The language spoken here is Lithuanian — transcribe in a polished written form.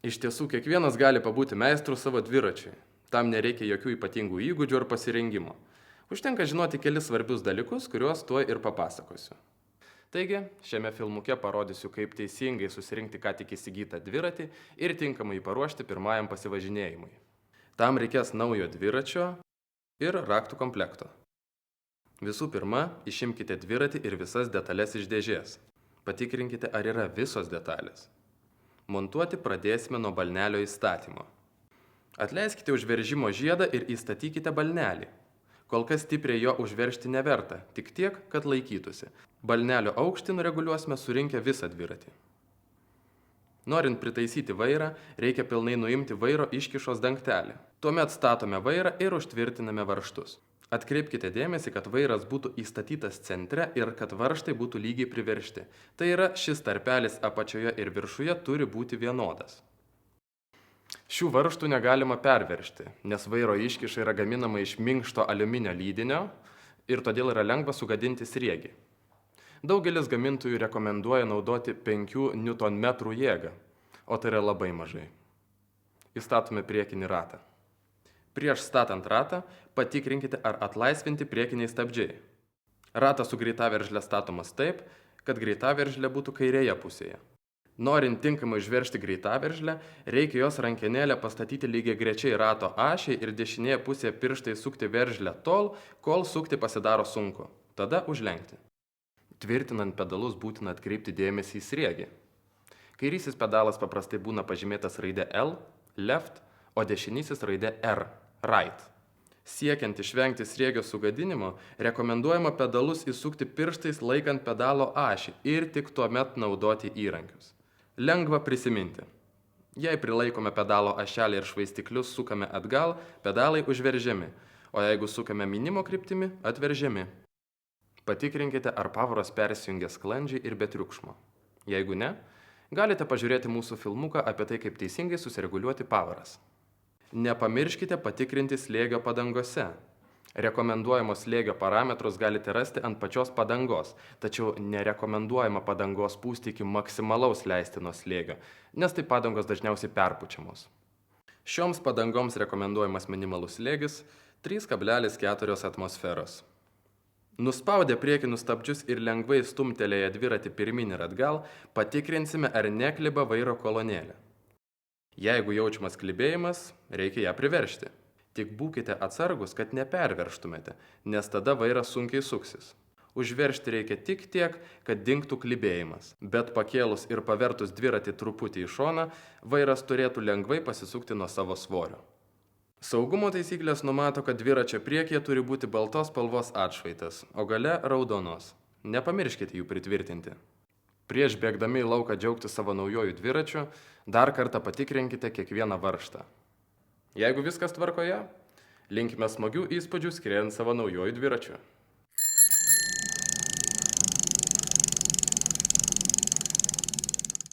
Iš tiesų, kiekvienas gali pabūti meistru savo dviračiui. Tam nereikia jokių ypatingų įgūdžių ar pasirengimo. Užtenka žinoti kelis svarbius dalykus, kuriuos tuoj ir papasakosiu. Taigi, šiame filmuke parodysiu, kaip teisingai susirinkti ką tik įsigytą dviratį ir tinkamai paruošti pirmajam pasivažinėjimui. Tam reikės naujo dviračio ir raktų komplekto. Visų pirma, išimkite dviratį ir visas detalės iš dėžės. Patikrinkite, ar yra visos detalės. Montuoti pradėsime nuo balnelio įstatymo. Atleiskite užveržimo žiedą ir įstatykite balnelį. Kol kas stipriai jo užveržti neverta, tik tiek, kad laikytųsi. Balnelio aukštį nureguliuosime surinkę visą dviratį. Norint pritaisyti vairą, reikia pilnai nuimti vairo iškišos dangtelį. Tuomet statome vairą ir užtvirtiname varžtus. Atkreipkite dėmesį, kad vairas būtų įstatytas centre ir kad varžtai būtų lygiai priveržti. Tai yra, šis tarpelis apačioje ir viršuje turi būti vienodas. Šių varžtų negalima perveržti, nes vairo iškiša yra gaminama iš minkšto aliuminio lydinio ir todėl yra lengva sugadinti sriegį. Daugelis gamintojų rekomenduoja naudoti 5 Nm jėgą, o tai yra labai mažai. Įstatome priekinį ratą. Prieš statant ratą patikrinkite, ar atlaisvinti priekiniai stabdžiai. Ratas su greitaveržle statomas taip, kad greitaveržlė būtų kairėje pusėje. Norint tinkamai užveržti greitaveržlę, reikia jos rankenėlę pastatyti lygiai grečiai rato ašiai ir dešinėje pusėje pirštai sukti veržlę tol, kol sukti pasidaro sunku. Tada užlenkti. Tvirtinant pedalus būtina atkreipti dėmesį į sriegį. Kairysis pedalas paprastai būna pažymėtas raide L, left, o dešinysis raide R, right. Siekiant išvengti sriegio sugadinimo, rekomenduojama pedalus įsukti pirštais laikant pedalo ašį ir tik tuomet naudoti įrankius. Lengva prisiminti. Jei prilaikome pedalo ašelį ir švaistiklius sukame atgal, pedalai užveržiami, o jeigu sukame mynimo kryptimi, atveržiami. Patikrinkite, ar pavaros persijungia sklandžiai ir be triukšmo. Jeigu ne, galite pažiūrėti mūsų filmuką apie tai, kaip teisingai susireguliuoti pavaras. Nepamirškite patikrinti slėgio padangose. Rekomenduojamos slėgio parametrus galite rasti ant pačios padangos, tačiau nerekomenduojama padangos pūsti iki maksimalaus leistino slėgio, nes tai padangos dažniausiai perpučiamos. Šioms padangoms rekomenduojamas minimalus slėgis 3,4 atmosferos. Nuspaudę priekinius stabdžius ir lengvai stumtelėję dviratį pirmyn ir atgal, patikrinsime, ar nekliba vairo kolonėlė. Jeigu jaučiamas klibėjimas, reikia ją priveržti. Tik būkite atsargus, kad neperveržtumėte, nes tada vairas sunkiai suksis. Užveržti reikia tik tiek, kad dingtų klibėjimas, bet pakėlus ir pavertus dviratį truputį į šoną, vairas turėtų lengvai pasisukti nuo savo svorio. Saugumo taisyklės numato, kad dviračio priekyje turi būti baltos spalvos atšvaitas, o gale raudonos. Nepamirškite jų pritvirtinti. Prieš bėgdami į lauką džiaugti savo naujojų dviračių, dar kartą patikrinkite kiekvieną varžtą. Jeigu viskas tvarkoje, linkime smagių įspūdžių skriejant savo naujojų dviračių.